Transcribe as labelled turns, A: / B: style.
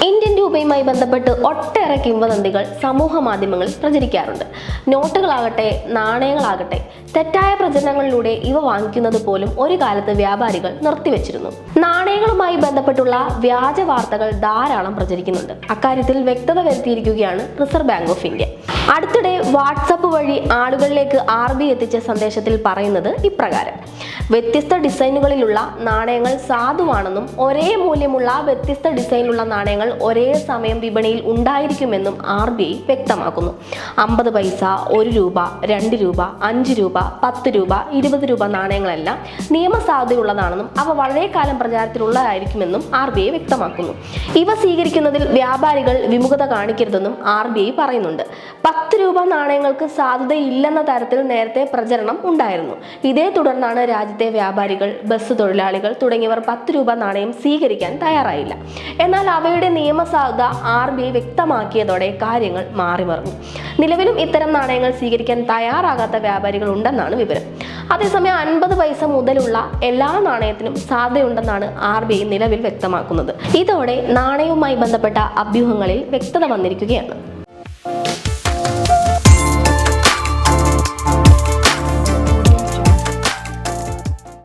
A: Indian രൂപയുമായി ബന്ധപ്പെട്ട് ഒട്ടേറെ കിംവദന്തികൾ സമൂഹ മാധ്യമങ്ങളിൽ പ്രചരിക്കാറുണ്ട്. നോട്ടുകളാകട്ടെ നാണയങ്ങളാകട്ടെ തെറ്റായ പ്രചരണങ്ങളിലൂടെ ഇവ വാങ്ങിക്കുന്നത് പോലും ഒരു കാലത്ത് വ്യാപാരികൾ നിർത്തിവെച്ചിരുന്നു. നാണയങ്ങളുമായി ബന്ധപ്പെട്ടുള്ള വ്യാജ വാർത്തകൾ ധാരാളം പ്രചരിക്കുന്നുണ്ട്. അക്കാര്യത്തിൽ വ്യക്തത വരുത്തിയിരിക്കുകയാണ് റിസർവ് ബാങ്ക് ഓഫ് ഇന്ത്യ. അടുത്തിടെ വാട്സപ്പ് വഴി ആളുകളിലേക്ക് RBI എത്തിച്ച സന്ദേശത്തിൽ പറയുന്നത് ഇപ്രകാരം: വ്യത്യസ്ത ഡിസൈനുകളിലുള്ള നാണയങ്ങൾ സാധുവാണെന്നും ഒരേ മൂല്യമുള്ള വ്യത്യസ്ത ഡിസൈനിലുള്ള നാണയങ്ങൾ ഒരേ സമയം വിപണിയിൽ ഉണ്ടായിരിക്കുമെന്നും RBI വ്യക്തമാക്കുന്നു. 50 പൈസ, 1 രൂപ, 2 രൂപ, 5 രൂപ, 10 രൂപ, 20 രൂപ നാണയങ്ങളെല്ലാം നിയമസാധുതയുള്ളതാണെന്നും അവ വളരെ കാലം പ്രചാരത്തിലുള്ളതായിരിക്കുമെന്നും RBI വ്യക്തമാക്കുന്നു. ഇവ സ്വീകരിക്കുന്നതിൽ വ്യാപാരികൾ വിമുഖത കാണിക്കരുതെന്നും RBI പറയുന്നുണ്ട്. 10 രൂപ നാണയങ്ങൾക്ക് സാധുതയില്ലെന്ന തരത്തിൽ നേരത്തെ പ്രചരണം ഉണ്ടായിരുന്നു. ഇതേ തുടർന്നാണ് രാജ്യത്തെ വ്യാപാരികൾ, ബസ് തൊഴിലാളികൾ തുടങ്ങിയവർ 10 രൂപ നാണയം സ്വീകരിക്കാൻ തയ്യാറായില്ല. എന്നാൽ അവയുടെ നിയമസാധുത RBI വ്യക്തമാക്കിയതോടെ കാര്യങ്ങൾ മാറിമറിഞ്ഞു. നിലവിലും ഇത്തരം നാണയങ്ങൾ സ്വീകരിക്കാൻ തയ്യാറാകാത്ത വ്യാപാരികൾ ഉണ്ടെന്നാണ് വിവരം. അതേസമയം 50 പൈസ മുതലുള്ള എല്ലാ നാണയത്തിനും സാധ്യതയുണ്ടെന്നാണ് RBI നിലവിൽ വ്യക്തമാക്കുന്നത്. ഇതോടെ നാണയവുമായി ബന്ധപ്പെട്ട അഭ്യൂഹങ്ങളിൽ വ്യക്തത വന്നിരിക്കുകയാണ്.